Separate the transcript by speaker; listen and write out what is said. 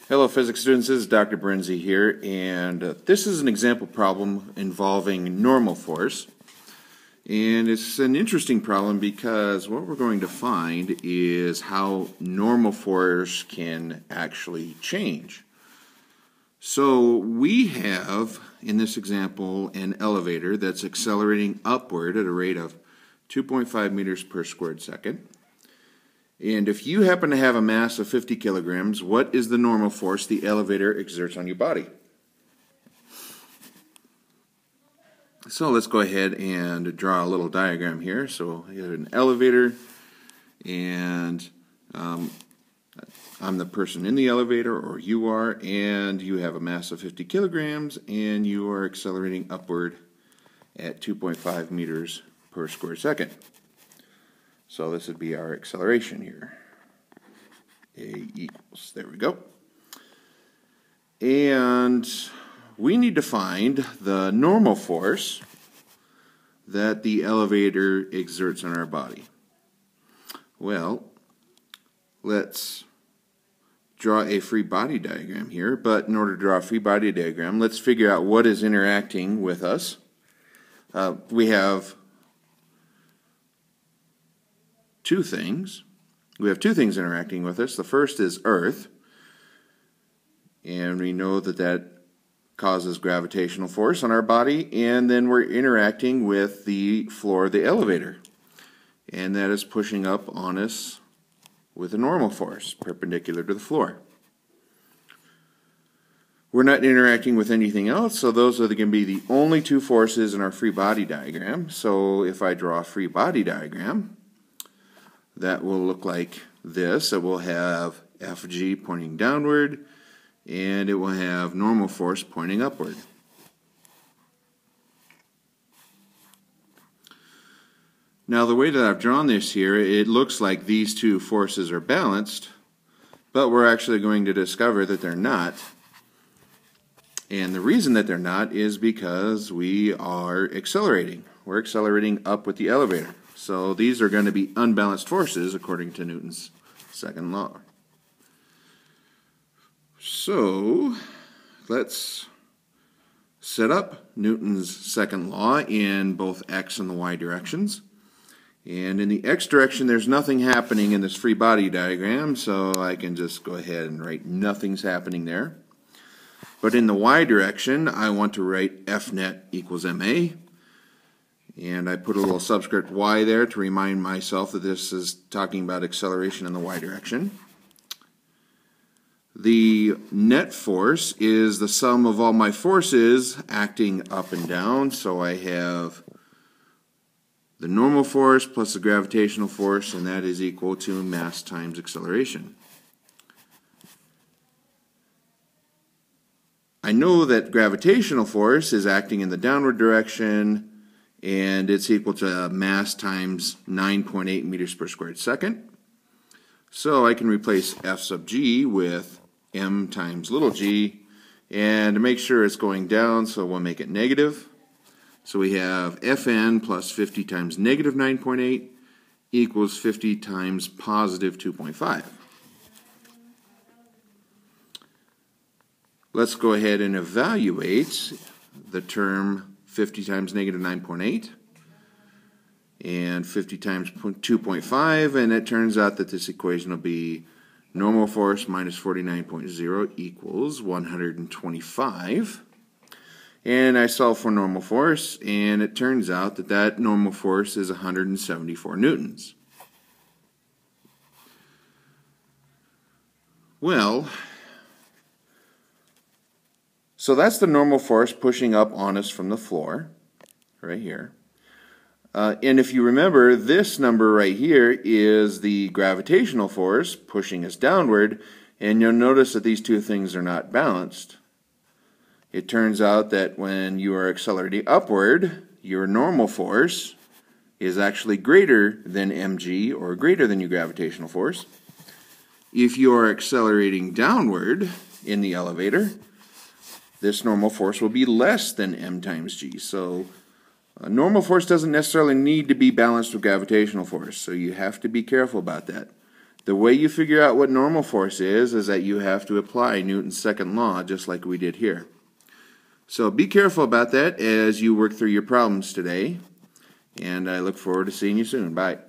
Speaker 1: Hello physics students, this is Dr. Brenzi here, and this is an example problem involving normal force. And it's an interesting problem because what we're going to find is how normal force can actually change. So we have, in this example, an elevator that's accelerating upward at a rate of 2.5 meters per squared second. And if you happen to have a mass of 50 kilograms, what is the normal force the elevator exerts on your body? So let's go ahead and draw a little diagram here. So you have an elevator, and I'm the person in the elevator, or you are, and you have a mass of 50 kilograms, and you are accelerating upward at 2.5 meters per square second. So this would be our acceleration here. A equals, there we go. And we need to find the normal force that the elevator exerts on our body. Well, let's draw a free body diagram here, but in order to draw a free body diagram, let's figure out what is interacting with us. We have two things. We have two things interacting with us. The first is Earth, and we know that that causes gravitational force on our body, and then we're interacting with the floor of the elevator, and that is pushing up on us with a normal force perpendicular to the floor. We're not interacting with anything else, so those are going to be the only two forces in our free body diagram. So if I draw a free body diagram, that will look like this. It will have Fg pointing downward, and it will have normal force pointing upward. Now the way that I've drawn this here, it looks like these two forces are balanced, but we're actually going to discover that they're not. And the reason that they're not is because we are accelerating. We're accelerating up with the elevator. So these are going to be unbalanced forces according to Newton's second law. So let's set up Newton's second law in both x and the y directions. And in the x direction, there's nothing happening in this free body diagram, so I can just go ahead and write nothing's happening there. But in the y direction, I want to write F net equals ma. And I put a little subscript y there to remind myself that this is talking about acceleration in the y direction. The net force is the sum of all my forces acting up and down. So I have the normal force plus the gravitational force, and that is equal to mass times acceleration. I know that gravitational force is acting in the downward direction, and it's equal to mass times 9.8 meters per squared second. So I can replace F sub g with m times little g, and to make sure it's going down, so we'll make it negative. So we have Fn plus 50 times negative 9.8 equals 50 times positive 2.5. Let's go ahead and evaluate the term 50 times negative 9.8 and 50 times 2.5, and it turns out that this equation will be normal force minus 49.0 equals 125. And I solve for normal force, and it turns out that that normal force is 174 newtons. Well, so that's the normal force pushing up on us from the floor, right here. And if you remember, this number right here is the gravitational force pushing us downward, and you'll notice that these two things are not balanced. It turns out that when you are accelerating upward, your normal force is actually greater than mg, or greater than your gravitational force. If you are accelerating downward in the elevator, this normal force will be less than m times g. So normal force doesn't necessarily need to be balanced with gravitational force, so you have to be careful about that. The way you figure out what normal force is that you have to apply Newton's second law just like we did here. So be careful about that as you work through your problems today, and I look forward to seeing you soon. Bye.